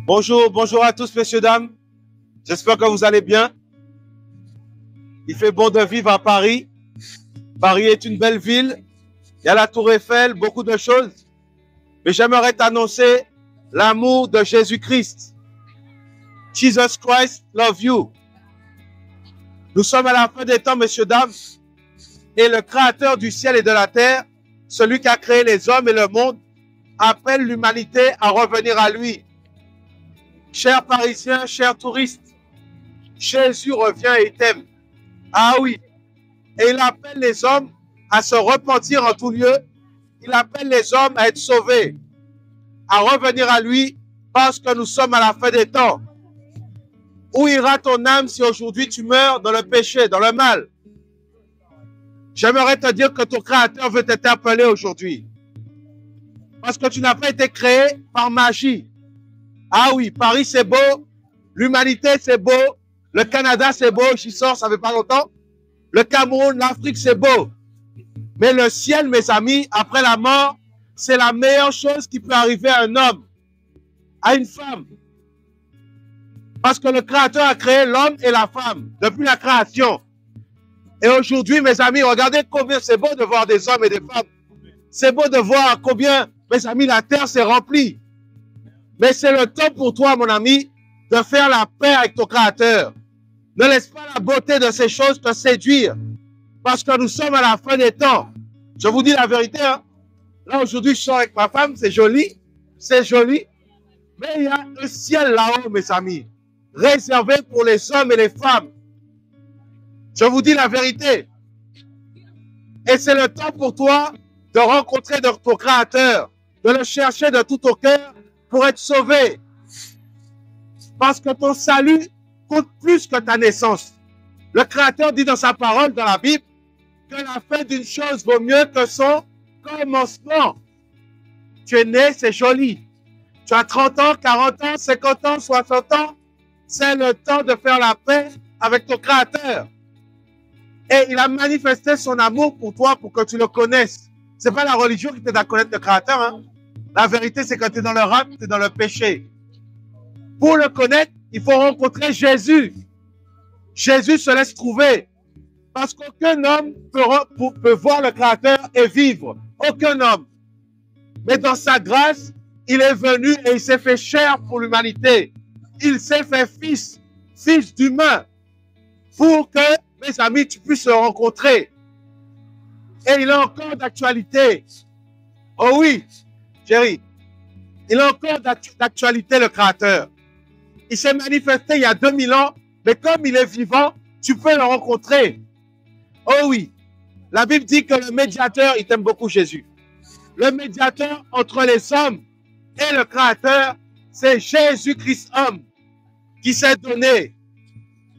Bonjour, bonjour à tous, messieurs, dames. J'espère que vous allez bien. Il fait bon de vivre à Paris. Paris est une belle ville. Il y a la Tour Eiffel, beaucoup de choses. Mais j'aimerais t'annoncer l'amour de Jésus-Christ. Jesus Christ love you. Nous sommes à la fin des temps, messieurs, dames. Et le Créateur du ciel et de la terre, celui qui a créé les hommes et le monde, appelle l'humanité à revenir à lui. Chers Parisiens, chers touristes, Jésus revient et t'aime. Ah oui. Et il appelle les hommes à se repentir en tout lieu. Il appelle les hommes à être sauvés, à revenir à lui, parce que nous sommes à la fin des temps. Où ira ton âme si aujourd'hui tu meurs dans le péché, dans le mal? J'aimerais te dire que ton Créateur veut t'interpeller aujourd'hui. Parce que tu n'as pas été créé par magie. Ah oui, Paris c'est beau, l'humanité c'est beau, le Canada c'est beau, j'y sors, ça fait pas longtemps. Le Cameroun, l'Afrique c'est beau. Mais le ciel, mes amis, après la mort, c'est la meilleure chose qui peut arriver à un homme, à une femme. Parce que le Créateur a créé l'homme et la femme depuis la création. Et aujourd'hui, mes amis, regardez combien c'est beau de voir des hommes et des femmes. C'est beau de voir combien, mes amis, la terre s'est remplie. Mais c'est le temps pour toi, mon ami, de faire la paix avec ton Créateur. Ne laisse pas la beauté de ces choses te séduire. Parce que nous sommes à la fin des temps. Je vous dis la vérité, hein. Là, aujourd'hui, je sors avec ma femme, c'est joli. C'est joli. Mais il y a un ciel là-haut, mes amis, réservé pour les hommes et les femmes. Je vous dis la vérité. Et c'est le temps pour toi de rencontrer ton Créateur, de le chercher de tout ton cœur pour être sauvé. Parce que ton salut compte plus que ta naissance. Le Créateur dit dans sa parole, dans la Bible, que la fin d'une chose vaut mieux que son commencement. Tu es né, c'est joli. Tu as 30 ans, 40 ans, 50 ans, 60 ans. C'est le temps de faire la paix avec ton Créateur. Et il a manifesté son amour pour toi, pour que tu le connaisses. Ce n'est pas la religion qui t'aide à connaître le Créateur. Hein? La vérité, c'est que tu es dans le rap, tu es dans le péché. Pour le connaître, il faut rencontrer Jésus. Jésus se laisse trouver. Parce qu'aucun homme peut voir le Créateur et vivre. Aucun homme. Mais dans sa grâce, il est venu et il s'est fait chair pour l'humanité. Il s'est fait fils d'humain. Pour que, mes amis, tu puisses le rencontrer. Et il est encore d'actualité. Oh oui, chérie. Il est encore d'actualité, le Créateur. Il s'est manifesté il y a 2000 ans, mais comme il est vivant, tu peux le rencontrer. Oh oui, la Bible dit que le médiateur, il t'aime beaucoup Jésus. Le médiateur entre les hommes et le Créateur, c'est Jésus-Christ homme qui s'est donné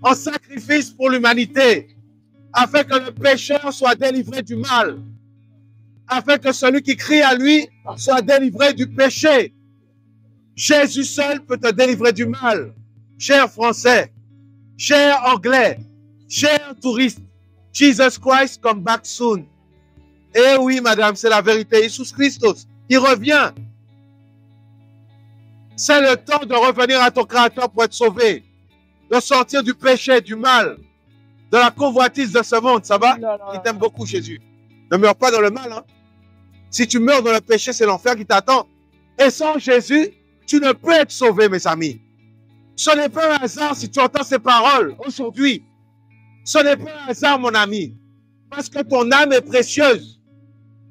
en sacrifice pour l'humanité, afin que le pécheur soit délivré du mal, afin que celui qui crie à lui soit délivré du péché. Jésus seul peut te délivrer du mal. Cher Français, cher Anglais, cher touriste, Jesus Christ come back soon. Eh oui, madame, c'est la vérité. Jesus Christos, il revient. C'est le temps de revenir à ton Créateur pour être sauvé, de sortir du péché, du mal, de la convoitise de ce monde. Ça va? Il t'aime beaucoup, Jésus. Ne meurs pas dans le mal. Hein? Si tu meurs dans le péché, c'est l'enfer qui t'attend. Et sans Jésus, tu ne peux être sauvé, mes amis. Ce n'est pas un hasard si tu entends ces paroles aujourd'hui. Ce n'est pas un hasard, mon ami. Parce que ton âme est précieuse.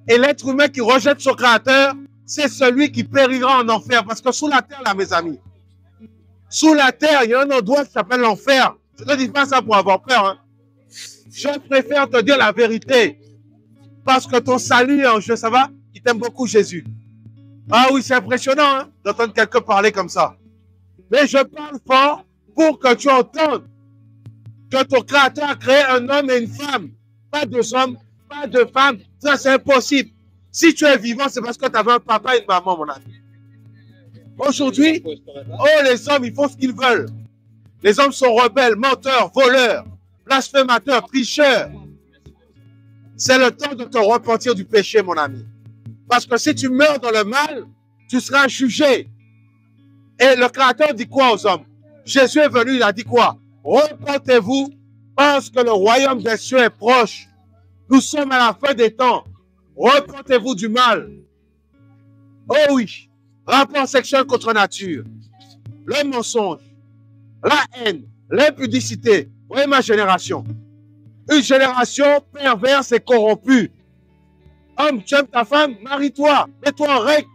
Et l'être humain qui rejette son Créateur, c'est celui qui périra en enfer. Parce que sous la terre, là, mes amis, sous la terre, il y a un endroit qui s'appelle l'enfer. Je ne dis pas ça pour avoir peur. Hein. Je préfère te dire la vérité. Parce que ton salut est en jeu, ça va? Il t'aime beaucoup, Jésus. Ah oui, c'est impressionnant hein, d'entendre quelqu'un parler comme ça. Mais je parle fort pour que tu entendes que ton Créateur a créé un homme et une femme. Pas deux hommes, pas deux femmes. Ça, c'est impossible. Si tu es vivant, c'est parce que tu avais un papa et une maman, mon ami. Aujourd'hui, oh, les hommes, ils font ce qu'ils veulent. Les hommes sont rebelles, menteurs, voleurs, blasphémateurs, tricheurs. C'est le temps de te repentir du péché, mon ami. Parce que si tu meurs dans le mal, tu seras jugé. Et le Créateur dit quoi aux hommes? Jésus est venu, il a dit quoi? Repentez-vous parce que le royaume des cieux est proche. Nous sommes à la fin des temps. Repentez-vous du mal. Oh oui, rapport sexuel contre nature, le mensonge, la haine, l'impudicité. Vous voyez ma génération. Une génération perverse et corrompue. Homme, tu aimes ta femme, marie-toi, mets-toi en règle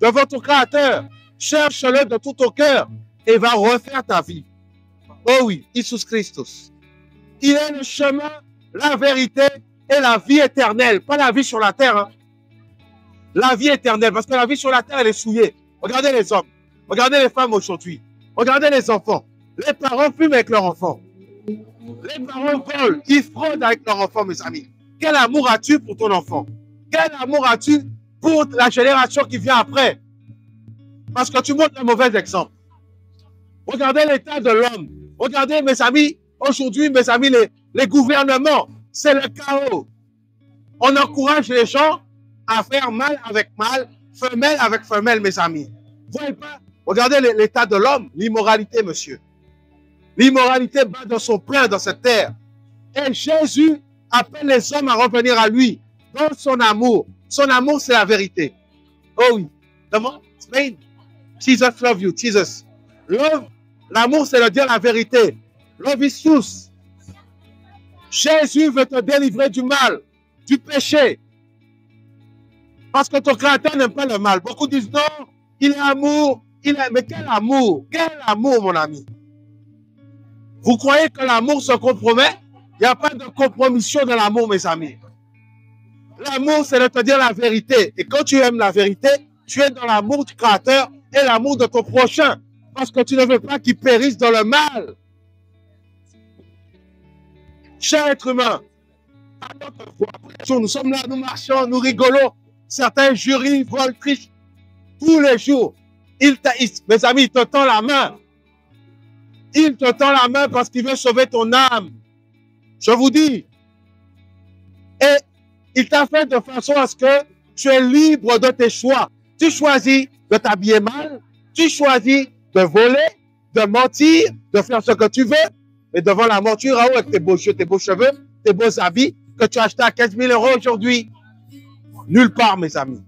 devant ton Créateur. Cherche-le de tout ton cœur et va refaire ta vie. Oh oui, Jésus Christus. Il est le chemin, la vérité et la vie éternelle. Pas la vie sur la terre. Hein. La vie éternelle. Parce que la vie sur la terre, elle est souillée. Regardez les hommes. Regardez les femmes aujourd'hui. Regardez les enfants. Les parents fument avec leurs enfants. Les parents volent. Ils fraudent avec leurs enfants, mes amis. Quel amour as-tu pour ton enfant? Quel amour as-tu pour la génération qui vient après? Parce que tu montres un mauvais exemple. Regardez l'état de l'homme. Regardez, mes amis, aujourd'hui, mes amis, les gouvernements, c'est le chaos. On encourage les gens à faire mal avec mal, femelle avec femelle, mes amis. Vous voyez pas? Regardez l'état de l'homme, l'immoralité, monsieur. L'immoralité bat dans son plein dans cette terre. Et Jésus appelle les hommes à revenir à lui dans son amour. Son amour, c'est la vérité. Oh oui. Comment? Spain? Jesus love you, Jesus. Love, l'amour, c'est de dire la vérité. Love is truth. Jésus veut te délivrer du mal, du péché. Parce que ton Créateur n'aime pas le mal. Beaucoup disent non, il est amour. Mais quel amour? Quel amour, mon ami? Vous croyez que l'amour se compromet? Il n'y a pas de compromission dans l'amour, mes amis. L'amour, c'est de te dire la vérité. Et quand tu aimes la vérité, tu es dans l'amour du Créateur et l'amour de ton prochain. Parce que tu ne veux pas qu'il périsse dans le mal. Cher être humain, à notre foi, nous sommes là, nous marchons, nous rigolons. Certains jurys, volent, trichent tous les jours. Mes amis, il te tend la main. Il te tend la main parce qu'il veut sauver ton âme. Je vous dis. Et il t'a fait de façon à ce que tu es libre de tes choix. Tu choisis de t'habiller mal. Tu choisis de voler, de mentir, de faire ce que tu veux. Mais devant la mort, tu iras où avec tes beaux cheveux, tes beaux habits que tu as achetés à 15 000 € aujourd'hui? Nulle part, mes amis.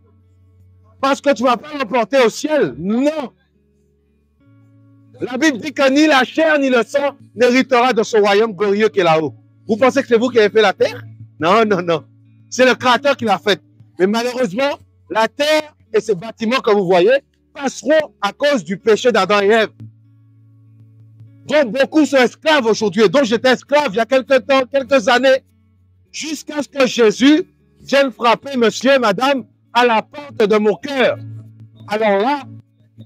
Parce que tu ne vas pas l'emporter au ciel. Non. La Bible dit que ni la chair ni le sang n'héritera de ce royaume glorieux qui est là-haut. Vous pensez que c'est vous qui avez fait la terre? Non, non, non. C'est le Créateur qui l'a faite. Mais malheureusement, la terre et ces bâtiments que vous voyez passeront à cause du péché d'Adam et Ève. Donc beaucoup sont esclaves aujourd'hui. Donc j'étais esclave il y a quelques temps, quelques années, jusqu'à ce que Jésus vienne frapper monsieur, madame, à la porte de mon cœur. Alors là,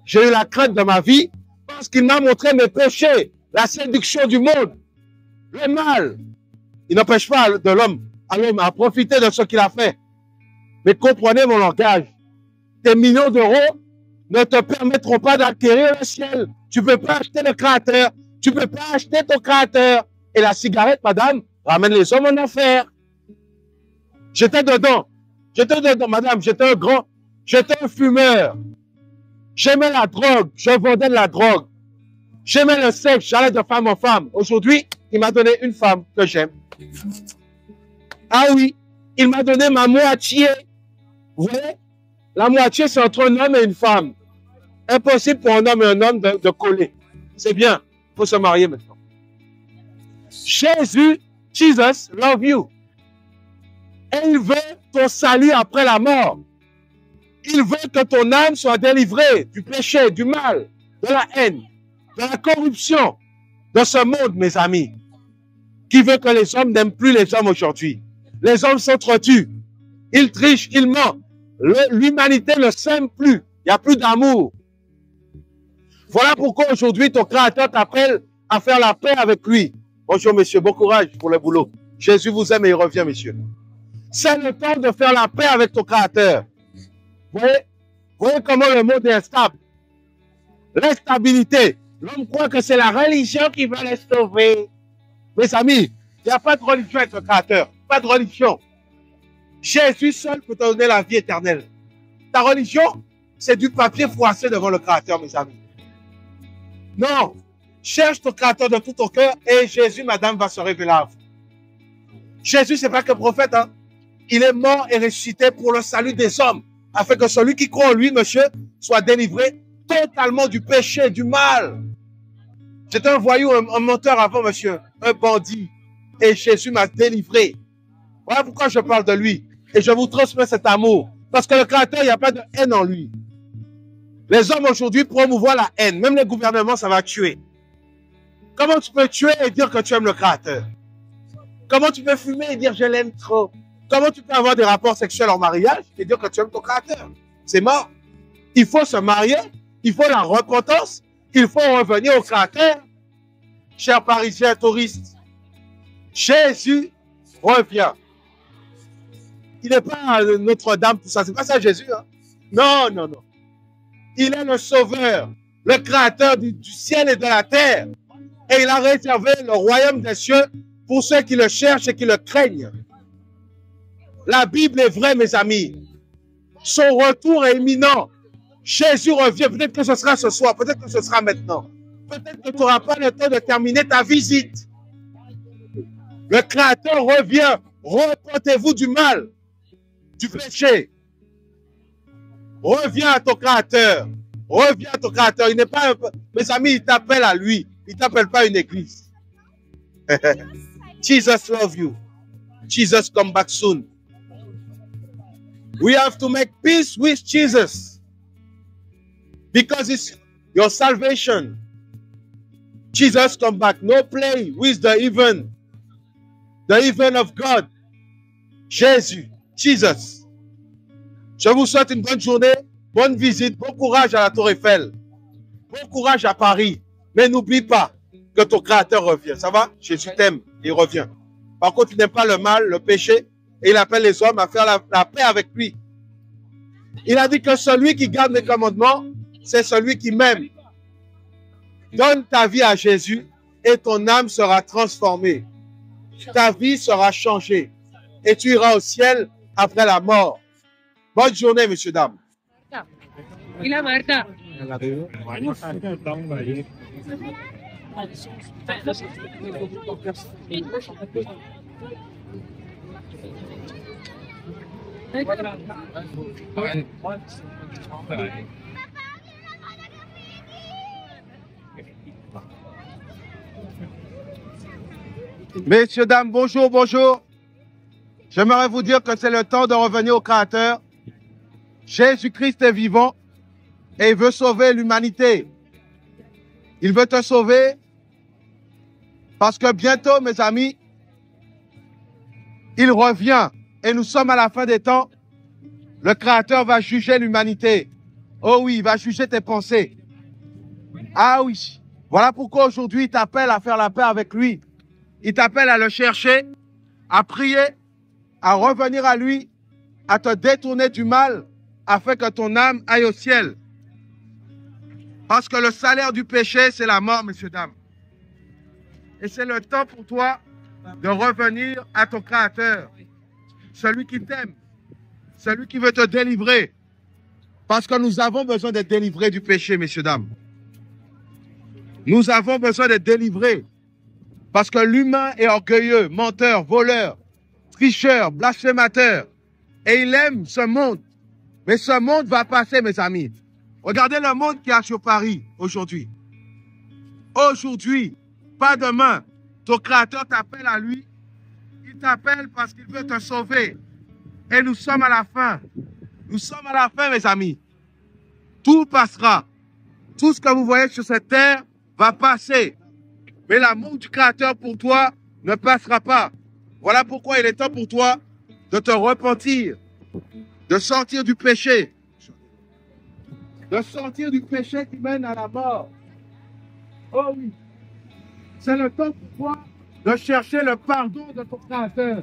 j'ai eu la crainte de ma vie parce qu'il m'a montré mes péchés, la séduction du monde, le mal. Il n'empêche pas de l'homme à profiter de ce qu'il a fait. Mais comprenez mon langage. Tes millions d'euros ne te permettront pas d'acquérir le ciel. Tu ne peux pas acheter le Créateur. Tu ne peux pas acheter ton Créateur. Et la cigarette, madame, ramène les hommes en enfer. J'étais dedans. J'étais dedans, madame. J'étais un fumeur. J'aimais la drogue. Je vendais de la drogue. J'aimais le sexe. J'allais de femme en femme. Aujourd'hui, il m'a donné une femme que j'aime. Ah oui, il m'a donné ma moitié. Vous voyez? La moitié, c'est entre un homme et une femme. Impossible pour un homme et un homme de coller. C'est bien. Il faut se marier maintenant. Jésus, Jesus, love you. Et il veut ton salut après la mort. Il veut que ton âme soit délivrée du péché, du mal, de la haine, de la corruption, de ce monde, mes amis, qui veut que les hommes n'aiment plus les hommes aujourd'hui. Les hommes s'entretuent. Ils trichent, ils mentent. L'humanité ne s'aime plus. Il n'y a plus d'amour. Voilà pourquoi aujourd'hui ton Créateur t'appelle à faire la paix avec lui. Bonjour messieurs, bon courage pour le boulot. Jésus vous aime et il revient, messieurs. C'est le temps de faire la paix avec ton Créateur. Vous voyez comment le monde est instable. L'instabilité. L'homme croit que c'est la religion qui va les sauver. Mes amis, il n'y a pas de religion avec le Créateur. Pas de religion. Jésus seul peut te donner la vie éternelle. Ta religion, c'est du papier froissé devant le Créateur, mes amis. Non. Cherche ton Créateur de tout ton cœur et Jésus, madame, va se révéler à vous. Jésus, c'est pas que prophète, hein. Il est mort et ressuscité pour le salut des hommes, afin que celui qui croit en lui, monsieur, soit délivré totalement du péché, du mal. J'étais un voyou, un menteur avant, monsieur, un bandit. Et Jésus m'a délivré. Voilà pourquoi je parle de lui. Et je vous transmets cet amour. Parce que le Créateur, il n'y a pas de haine en lui. Les hommes aujourd'hui promouvoient la haine. Même les gouvernements, ça va tuer. Comment tu peux tuer et dire que tu aimes le Créateur? Comment tu peux fumer et dire je l'aime trop? Comment tu peux avoir des rapports sexuels en mariage et dire que tu aimes ton Créateur? C'est mort. Il faut se marier. Il faut la repentance. Il faut revenir au Créateur. Chers Parisiens, touristes, Jésus revient. Il n'est pas Notre-Dame, tout ça. C'est pas ça Jésus. Hein? Non, non, non. Il est le Sauveur, le Créateur du ciel et de la terre. Et il a réservé le royaume des cieux pour ceux qui le cherchent et qui le craignent. La Bible est vraie, mes amis. Son retour est imminent. Jésus revient. Peut-être que ce sera ce soir, peut-être que ce sera maintenant. Peut-être que tu n'auras pas le temps de terminer ta visite. Le Créateur revient. Repentez-vous du mal, du péché. Reviens à ton Créateur. Reviens à ton Créateur. Il n'est pas mes amis, il t'appelle à lui. Il ne t'appelle pas à une église. Jesus love you. Jesus come back soon. We have to make peace with Jesus. Because it's your salvation. Jesus come back. No play with the even. The even of God. Jésus. Jesus. Je vous souhaite une bonne journée, bonne visite, bon courage à la Tour Eiffel. Bon courage à Paris. Mais n'oublie pas que ton Créateur revient. Ça va? Jésus t'aime, il revient. Par contre, il n'aime pas le mal, le péché, et il appelle les hommes à faire la paix avec lui. Il a dit que celui qui garde mes commandements, c'est celui qui m'aime. Donne ta vie à Jésus et ton âme sera transformée. Ta vie sera changée et tu iras au ciel après la mort. Bonne journée, messieurs, dames. Messieurs, dames, bonjour, bonjour. J'aimerais vous dire que c'est le temps de revenir au Créateur. Jésus-Christ est vivant et il veut sauver l'humanité. Il veut te sauver parce que bientôt, mes amis, il revient et nous sommes à la fin des temps. Le Créateur va juger l'humanité. Oh oui, il va juger tes pensées. Ah oui. Voilà pourquoi aujourd'hui, il t'appelle à faire la paix avec lui. Il t'appelle à le chercher, à prier, à revenir à lui, à te détourner du mal, afin que ton âme aille au ciel. Parce que le salaire du péché, c'est la mort, messieurs, dames. Et c'est le temps pour toi de revenir à ton Créateur. Celui qui t'aime, celui qui veut te délivrer. Parce que nous avons besoin d'être délivrés du péché, messieurs, dames. Nous avons besoin d'être délivrés. Parce que l'humain est orgueilleux, menteur, voleur, tricheur, blasphémateur. Et il aime ce monde. Mais ce monde va passer, mes amis. Regardez le monde qu'il y a sur Paris aujourd'hui. Aujourd'hui, pas demain. Ton Créateur t'appelle à lui. Il t'appelle parce qu'il veut te sauver. Et nous sommes à la fin. Nous sommes à la fin, mes amis. Tout passera. Tout ce que vous voyez sur cette terre va passer. Mais l'amour du Créateur pour toi ne passera pas. Voilà pourquoi il est temps pour toi de te repentir, de sortir du péché, de sortir du péché qui mène à la mort. Oh oui, c'est le temps pour toi de chercher le pardon de ton Créateur,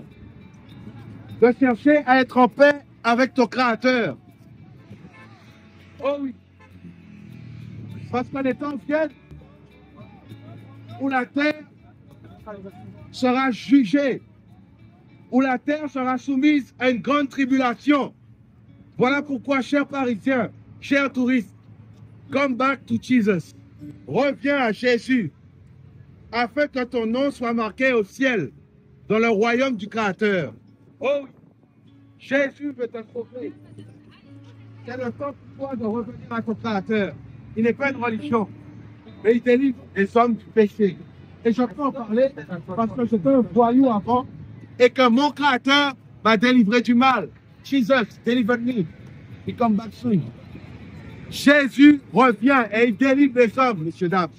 de chercher à être en paix avec ton Créateur. Oh oui, parce que les temps viennent où la terre sera jugée, où la terre sera soumise à une grande tribulation. Voilà pourquoi, chers Parisiens, chers touristes, come back to Jesus. Reviens à Jésus, afin que ton nom soit marqué au ciel, dans le royaume du Créateur. Oh oui, Jésus veut te sauver. C'est le temps pour toi de revenir à ton Créateur. Il n'est pas une religion, mais il délivre les hommes du péché. Et je peux en parler parce que j'étais un voyou avant et que mon Créateur m'a délivré du mal. Jesus, deliver me. He come back soon. Jésus revient et il délivre les hommes, messieurs, dames.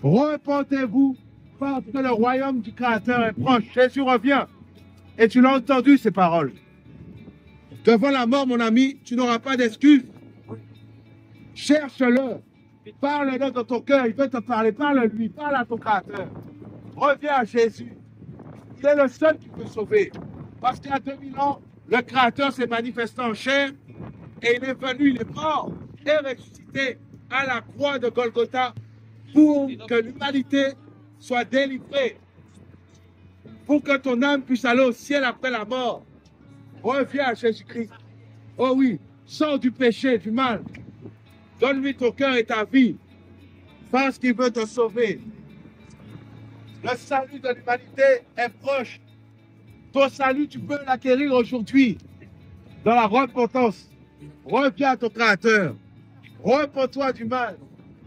Repentez-vous parce que le royaume du Créateur est proche. Jésus revient. Et tu l'as entendu, ces paroles. Devant la mort, mon ami, tu n'auras pas d'excuses. Cherche-le. Parle-le dans ton cœur. Il veut te parler. Parle-lui. Parle à ton Créateur. Reviens à Jésus. Il est le seul qui peut sauver. Parce qu'il y a 2000 ans, le Créateur s'est manifesté en chair et il est venu, il est mort et ressuscité à la croix de Golgotha pour que l'humanité soit délivrée, pour que ton âme puisse aller au ciel après la mort. Reviens à Jésus-Christ. Oh oui, sors du péché, du mal. Donne-lui ton cœur et ta vie, parce qu'il veut te sauver. Le salut de l'humanité est proche. Ton salut, tu peux l'acquérir aujourd'hui dans la repentance. Reviens à ton Créateur. Repens-toi du mal.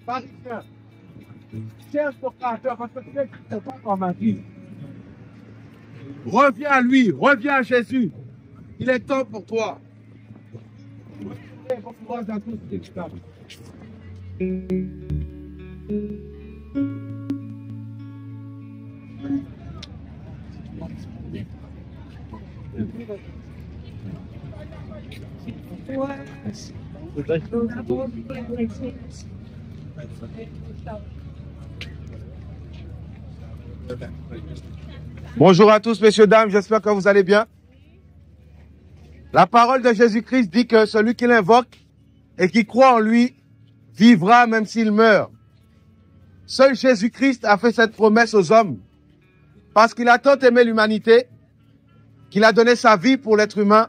Parisien, cherche ton Créateur parce que tu n'es pas dans ma vie. Reviens à lui, reviens à Jésus. Il est temps pour toi. Bon courage à tous, c'est super. Bonjour à tous, messieurs, dames, j'espère que vous allez bien. La parole de Jésus-Christ dit que celui qui l'invoque et qui croit en lui vivra même s'il meurt. Seul Jésus-Christ a fait cette promesse aux hommes parce qu'il a tant aimé l'humanité qu'il a donné sa vie pour l'être humain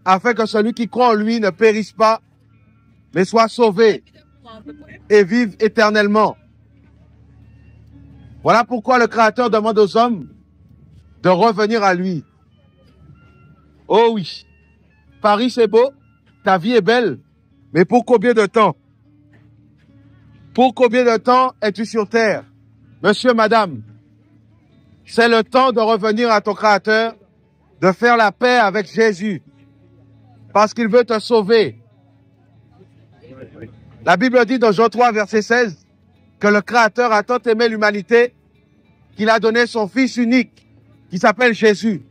afin que celui qui croit en lui ne périsse pas mais soit sauvé et vive éternellement. Voilà pourquoi le Créateur demande aux hommes de revenir à lui. Oh oui, Paris c'est beau, ta vie est belle, mais pour combien de temps? Pour combien de temps es-tu sur terre? Monsieur, madame, c'est le temps de revenir à ton Créateur, de faire la paix avec Jésus, parce qu'il veut te sauver. La Bible dit dans Jean 3, verset 16, que le Créateur a tant aimé l'humanité qu'il a donné son Fils unique, qui s'appelle Jésus.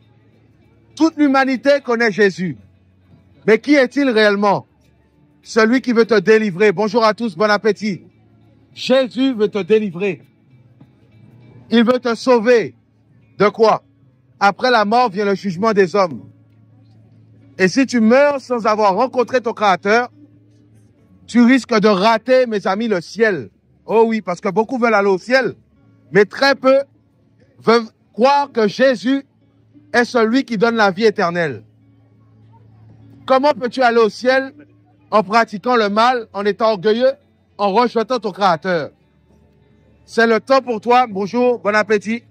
Toute l'humanité connaît Jésus. Mais qui est-il réellement? Celui qui veut te délivrer. Bonjour à tous, bon appétit. Jésus veut te délivrer. Il veut te sauver. De quoi? Après la mort vient le jugement des hommes. Et si tu meurs sans avoir rencontré ton Créateur, tu risques de rater, mes amis, le ciel. Oh oui, parce que beaucoup veulent aller au ciel, mais très peu veulent croire que Jésus est celui qui donne la vie éternelle. Comment peux-tu aller au ciel en pratiquant le mal, en étant orgueilleux, en rejetant ton Créateur? C'est le temps pour toi, bonjour, bon appétit,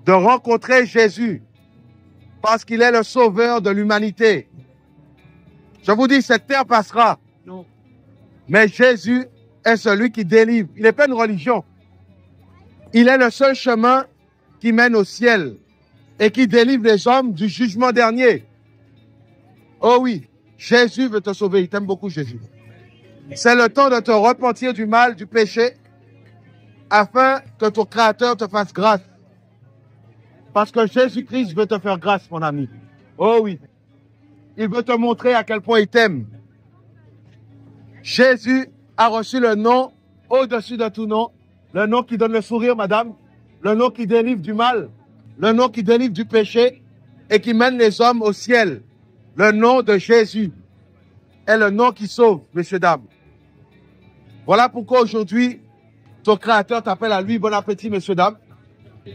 de rencontrer Jésus, parce qu'il est le sauveur de l'humanité. Je vous dis, cette terre passera, mais Jésus est celui qui délivre. Il n'est pas une religion. Il est le seul chemin qui mène au ciel et qui délivre les hommes du jugement dernier. Oh oui, Jésus veut te sauver. Il t'aime beaucoup, Jésus. C'est le temps de te repentir du mal, du péché, afin que ton Créateur te fasse grâce. Parce que Jésus-Christ veut te faire grâce, mon ami. Oh oui. Il veut te montrer à quel point il t'aime. Jésus a reçu le nom au-dessus de tout nom. Le nom qui donne le sourire, madame. Le nom qui délivre du mal. Le nom qui délivre du péché et qui mène les hommes au ciel. Le nom de Jésus est le nom qui sauve, messieurs, dames. Voilà pourquoi aujourd'hui, ton Créateur t'appelle à lui. Bon appétit, messieurs, dames.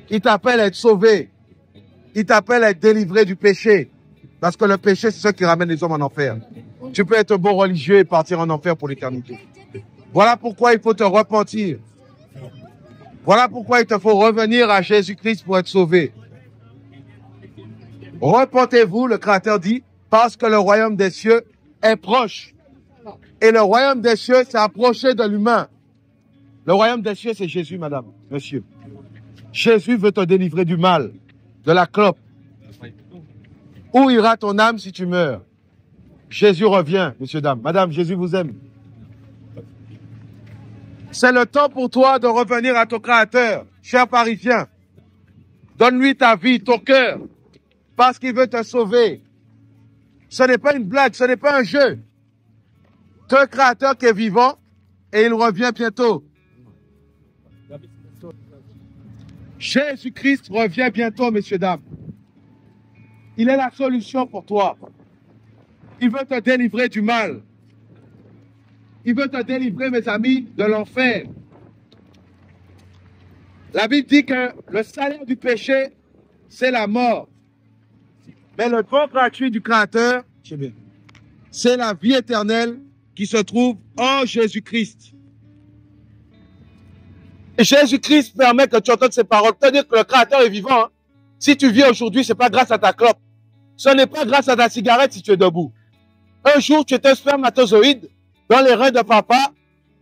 Il t'appelle à être sauvé. Il t'appelle à être délivré du péché. Parce que le péché, c'est ce qui ramène les hommes en enfer. Tu peux être un bon religieux et partir en enfer pour l'éternité. Voilà pourquoi il faut te repentir. Voilà pourquoi il te faut revenir à Jésus-Christ pour être sauvé. Repentez-vous, le Créateur dit, parce que le royaume des cieux est proche. Et le royaume des cieux s'est approché de l'humain. Le royaume des cieux, c'est Jésus, madame, monsieur. Jésus veut te délivrer du mal, de la clope. Où ira ton âme si tu meurs? Jésus revient, monsieur, dame. Madame, Jésus vous aime. C'est le temps pour toi de revenir à ton Créateur, cher Parisien. Donne-lui ta vie, ton cœur, parce qu'il veut te sauver. Ce n'est pas une blague, ce n'est pas un jeu. C'est un Créateur qui est vivant et il revient bientôt. Jésus-Christ revient bientôt, messieurs, dames. Il est la solution pour toi. Il veut te délivrer du mal. Il veut te délivrer, mes amis, de l'enfer. La Bible dit que le salaire du péché, c'est la mort. Mais le don gratuit du Créateur, c'est la vie éternelle qui se trouve en Jésus-Christ. Et Jésus-Christ permet que tu entendes ces paroles. C'est-à-dire que le Créateur est vivant. Hein. Si tu vis aujourd'hui, ce n'est pas grâce à ta clope. Ce n'est pas grâce à ta cigarette si tu es debout. Un jour, tu étais un spermatozoïde dans les reins de papa.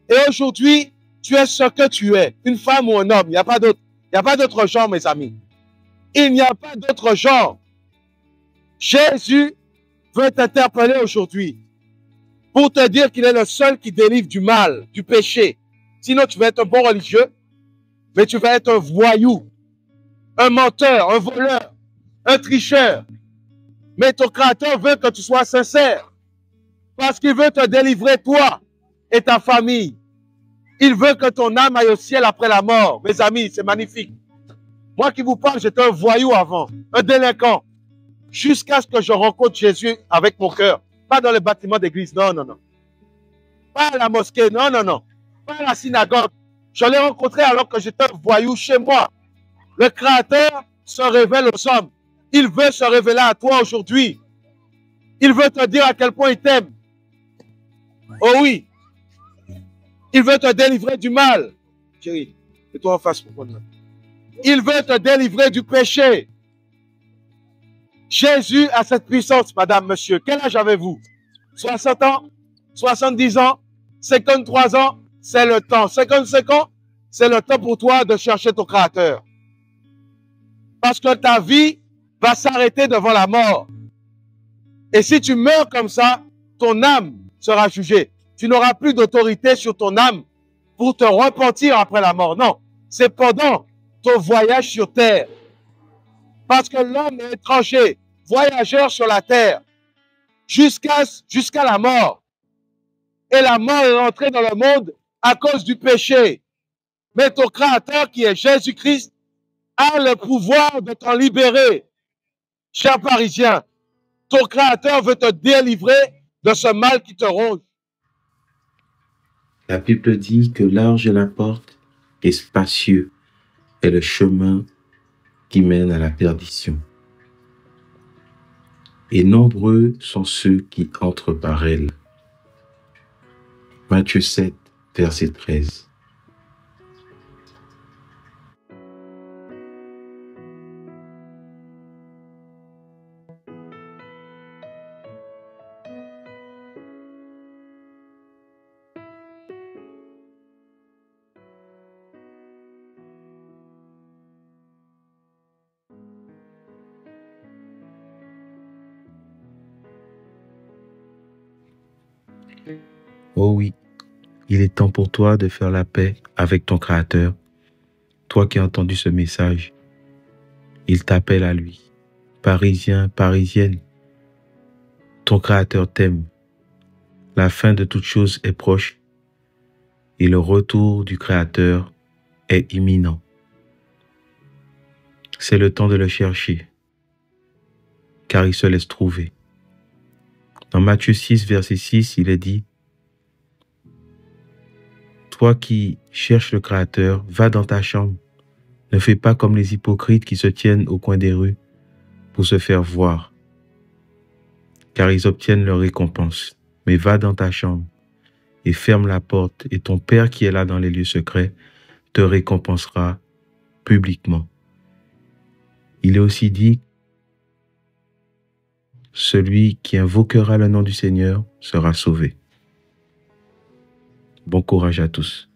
Et aujourd'hui, tu es ce que tu es. Une femme ou un homme. Il n'y a pas d'autre. Il n'y a pas d'autre genre, mes amis. Il n'y a pas d'autre genre. Jésus veut t'interpeller aujourd'hui pour te dire qu'il est le seul qui délivre du mal, du péché. Sinon, tu vas être un bon religieux, mais tu vas être un voyou, un menteur, un voleur, un tricheur. Mais ton Créateur veut que tu sois sincère parce qu'il veut te délivrer, toi et ta famille. Il veut que ton âme aille au ciel après la mort. Mes amis, c'est magnifique. Moi qui vous parle, j'étais un voyou avant, un délinquant, jusqu'à ce que je rencontre Jésus avec mon cœur. Pas dans le bâtiment d'église, non, non, non. Pas à la mosquée, non, non, non. Pas à la synagogue. Je l'ai rencontré alors que j'étais un voyou chez moi. Le Créateur se révèle aux hommes. Il veut se révéler à toi aujourd'hui. Il veut te dire à quel point il t'aime. Oh oui. Il veut te délivrer du mal. Chérie, mets-toi en face pour moi. Il veut te délivrer du péché. Jésus a cette puissance, madame, monsieur. Quel âge avez-vous? 60 ans? 70 ans? 53 ans? C'est le temps. 55 ans? C'est le temps pour toi de chercher ton Créateur. Parce que ta vie va s'arrêter devant la mort. Et si tu meurs comme ça, ton âme sera jugée. Tu n'auras plus d'autorité sur ton âme pour te repentir après la mort. Non, c'est pendant ton voyage sur terre. Parce que l'homme est étranger, voyageur sur la terre, jusqu'à la mort. Et la mort est rentrée dans le monde à cause du péché. Mais ton Créateur, qui est Jésus-Christ, a le pouvoir de t'en libérer. Cher Parisien, ton Créateur veut te délivrer de ce mal qui te ronge. La Bible dit que large est la porte et spacieux est le chemin qui mène à la perdition. Et nombreux sont ceux qui entrent par elle. Matthieu 7, verset 13. Oh oui, il est temps pour toi de faire la paix avec ton Créateur. Toi qui as entendu ce message, il t'appelle à lui. Parisien, Parisienne, ton Créateur t'aime. La fin de toute chose est proche et le retour du Créateur est imminent. C'est le temps de le chercher, car il se laisse trouver. Dans Matthieu 6, verset 6, il est dit: toi qui cherches le Créateur, va dans ta chambre. Ne fais pas comme les hypocrites qui se tiennent au coin des rues pour se faire voir, car ils obtiennent leur récompense. Mais va dans ta chambre et ferme la porte, et ton Père qui est là dans les lieux secrets te récompensera publiquement. Il est aussi dit, celui qui invoquera le nom du Seigneur sera sauvé. Bon courage à tous.